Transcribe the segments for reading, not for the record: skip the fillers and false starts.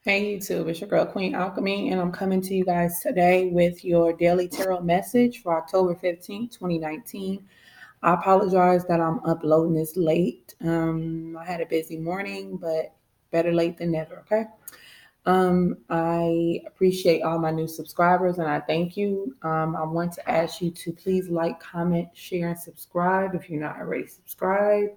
Hey YouTube, it's your girl Queen Alchemy, and I'm coming to you guys today with your daily tarot message for October 15th, 2019. I apologize that I'm uploading this late. I had a busy morning, but better late than never, okay? I appreciate all my new subscribers and I thank you. I want to ask you to please like, comment, share, and subscribe if you're not already subscribed.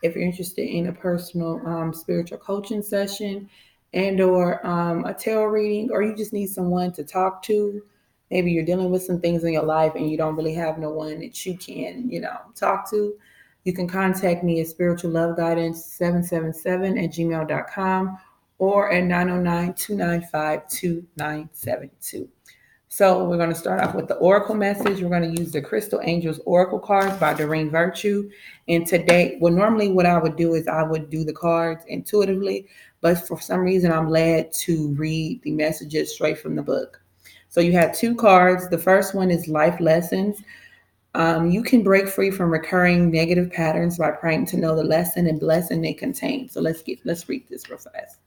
If you're interested in a personal spiritual coaching session and or a tarot reading, or you just need someone to talk to, maybe you're dealing with some things in your life and you don't really have no one that you can talk to, you can contact me at spiritual love guidance 777 at gmail.com or at 909-295-2972. So we're going to start off with the Oracle message. We're going to use the Crystal Angels Oracle cards by Doreen Virtue. And today, normally what I would do is I would do the cards intuitively, but for some reason I'm led to read the messages straight from the book. So you have two cards. The first one is Life Lessons. You can break free from recurring negative patterns by praying to know the lesson and blessing they contain. So let's read this real fast.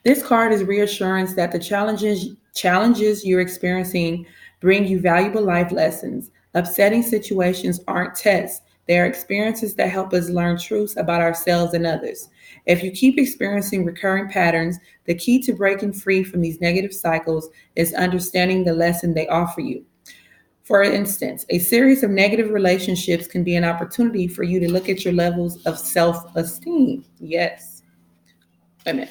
This card is reassurance that the challenges you're experiencing bring you valuable life lessons. Upsetting situations aren't tests. They are experiences that help us learn truths about ourselves and others. If you keep experiencing recurring patterns, the key to breaking free from these negative cycles is understanding the lesson they offer you. For instance, a series of negative relationships can be an opportunity for you to look at your levels of self esteem. Yes. Amen.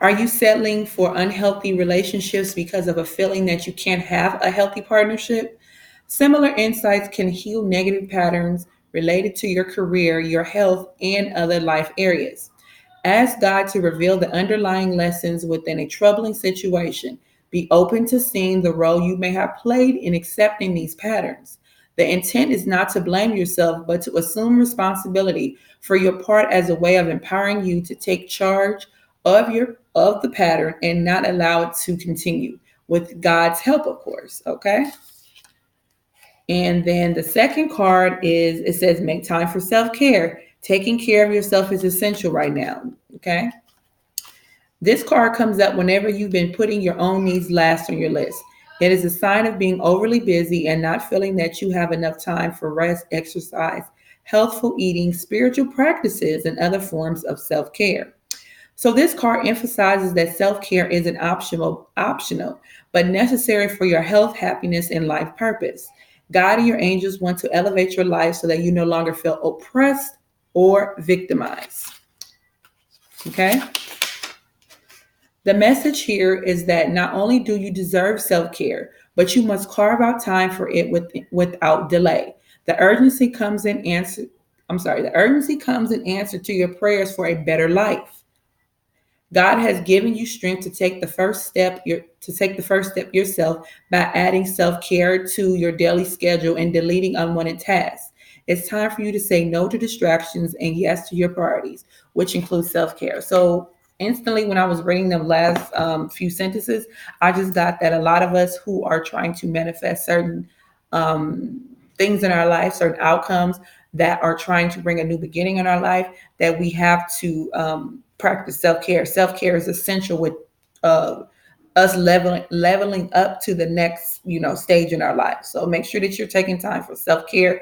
Are you settling for unhealthy relationships because of a feeling that you can't have a healthy partnership? Similar insights can heal negative patterns related to your career, your health, and other life areas. Ask God to reveal the underlying lessons within a troubling situation. Be open to seeing the role you may have played in accepting these patterns. The intent is not to blame yourself, but to assume responsibility for your part as a way of empowering you to take charge of the pattern and not allow it to continue with God's help, of course. Okay. And then the second card is it says make time for self-care. Taking care of yourself is essential right now. Okay. This card comes up whenever you've been putting your own needs last on your list. It is a sign of being overly busy and not feeling that you have enough time for rest, exercise, healthful eating, spiritual practices, and other forms of self-care. So this card emphasizes that self-care isn't optional, but necessary for your health, happiness, and life purpose. God and your angels want to elevate your life so that you no longer feel oppressed or victimized. Okay? The message here is that not only do you deserve self-care, but you must carve out time for it without delay. The urgency comes in answer the urgency comes in answer to your prayers for a better life. God has given you strength to take the first step yourself by adding self-care to your daily schedule and deleting unwanted tasks. It's time for you to say no to distractions and yes to your priorities, which includes self-care. So instantly when I was reading the last few sentences, I just got that a lot of us who are trying to manifest certain um, things in our life, certain outcomes that are trying to bring a new beginning in our life, that we have to practice self-care. Self-care is essential with uh, us leveling up to the next stage in our life. So make sure that you're taking time for self-care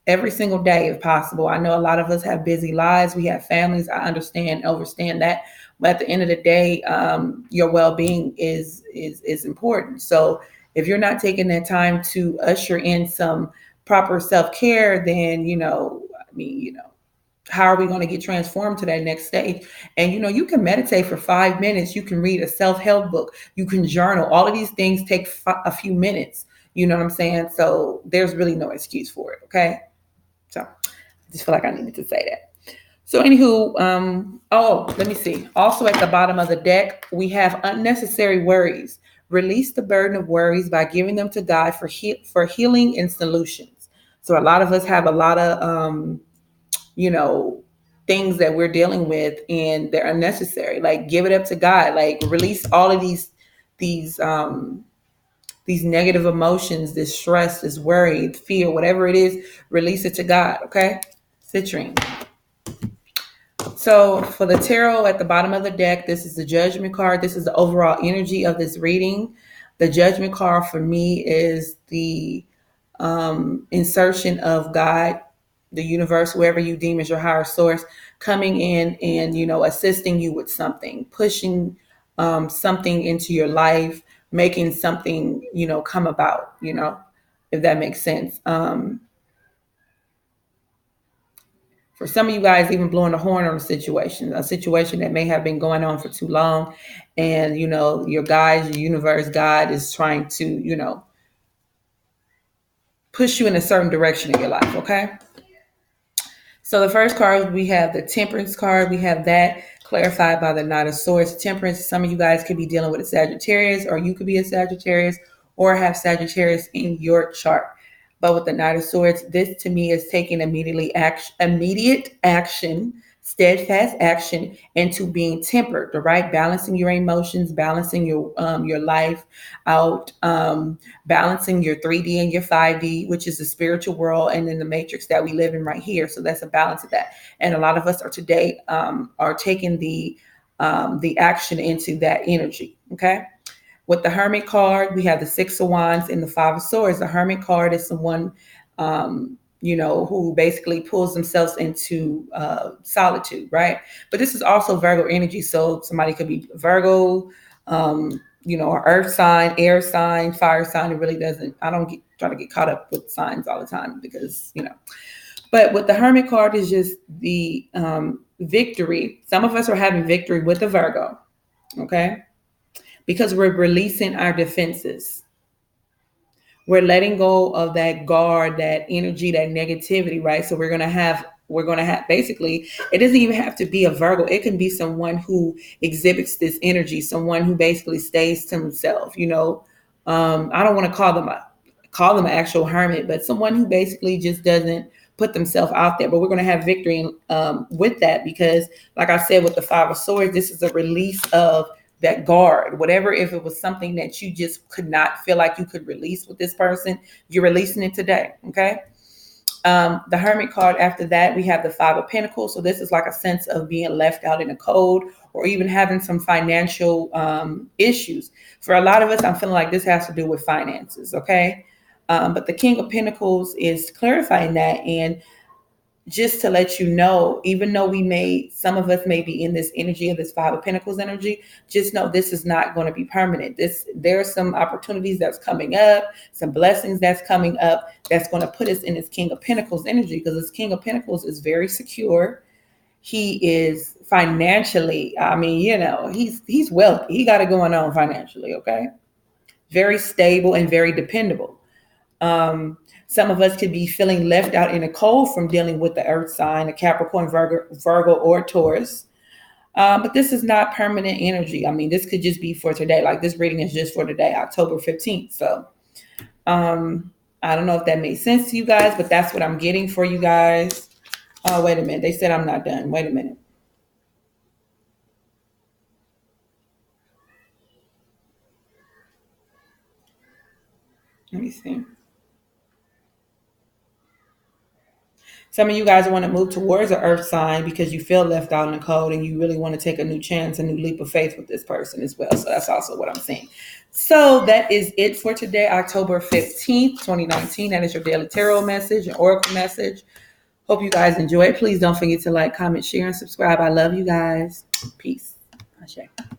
every single day if possible. I know a lot of us have busy lives, we have families. I understand that, but at the end of the day, your well-being is important. So if you're not taking that time to usher in some proper self-care, then how are we going to get transformed to that next stage? And you can meditate for 5 minutes, you can read a self-help book, you can journal. All of these things take a few minutes. You know what I'm saying? So there's really no excuse for it. Okay. So I just feel like I needed to say that. So anywho, let me see. Also at the bottom of the deck, we have unnecessary worries. Release the burden of worries by giving them to God for healing and solutions. So a lot of us have a lot of you know, things that we're dealing with and they're unnecessary. Like give it up to God. Like release all of these these negative emotions, this stress, this worry, fear, whatever it is, release it to God, okay? Citrine. So for the tarot at the bottom of the deck, this is the judgment card. This is the overall energy of this reading. The judgment card for me is the insertion of God, the universe, whoever you deem as your higher source, coming in and, assisting you with something, pushing something into your life, making something, come about, if that makes sense. For some of you guys, even blowing the horn on a situation that may have been going on for too long. And, your guides, your universe, God is trying to, push you in a certain direction in your life. Okay. So the first card, we have the Temperance card. We have that clarified by the Knight of Swords. Temperance, some of you guys could be dealing with a Sagittarius, or you could be a Sagittarius or have Sagittarius in your chart. But with the Knight of Swords, this to me is taking immediate action, steadfast action into being tempered, right? Balancing your emotions, balancing your life out, balancing your 3D and your 5D, which is the spiritual world, and then the matrix that we live in right here. So that's a balance of that. And a lot of us are today are taking the action into that energy. Okay. With the Hermit card, we have the Six of Wands and the Five of Swords. The Hermit card is someone, who basically pulls themselves into solitude, right? But this is also Virgo energy. So somebody could be Virgo, or earth sign, air sign, fire sign. It really doesn't, I don't try to get caught up with signs all the time because, But with the Hermit card is just the victory. Some of us are having victory with the Virgo, okay? Because we're releasing our defenses. We're letting go of that guard, that energy, that negativity, right? So we're going to have basically, it doesn't even have to be a Virgo. It can be someone who exhibits this energy, someone who basically stays to himself, I don't want to call them an actual hermit, but someone who basically just doesn't put themselves out there. But we're going to have victory with that because, like I said, with the Five of Swords, this is a release of that guard, whatever, if it was something that you just could not feel like you could release with this person, you're releasing it today. Okay. The Hermit card after that, we have the Five of Pentacles. So this is like a sense of being left out in the cold or even having some financial issues. For a lot of us, I'm feeling like this has to do with finances. Okay. But the King of Pentacles is clarifying that. And just to let you know, even though some of us may be in this energy of this Five of Pentacles energy, just know this is not going to be permanent. There are some opportunities that's coming up, some blessings that's coming up that's going to put us in this King of Pentacles energy, because this King of Pentacles is very secure. He is financially, he's wealthy. He got it going on financially, okay? Very stable and very dependable. Some of us could be feeling left out in the cold from dealing with the earth sign, a Capricorn, Virgo, or Taurus. But this is not permanent energy. I mean, this could just be for today. Like this reading is just for today, October 15th. So I don't know if that made sense to you guys, but that's what I'm getting for you guys. Oh, wait a minute. They said I'm not done. Wait a minute. Let me see. Some of you guys want to move towards an earth sign because you feel left out in the cold and you really want to take a new chance, a new leap of faith with this person as well. So that's also what I'm saying. So that is it for today, October 15th, 2019. That is your daily tarot message, an oracle message. Hope you guys enjoy it. Please don't forget to like, comment, share, and subscribe. I love you guys. Peace. Ashe.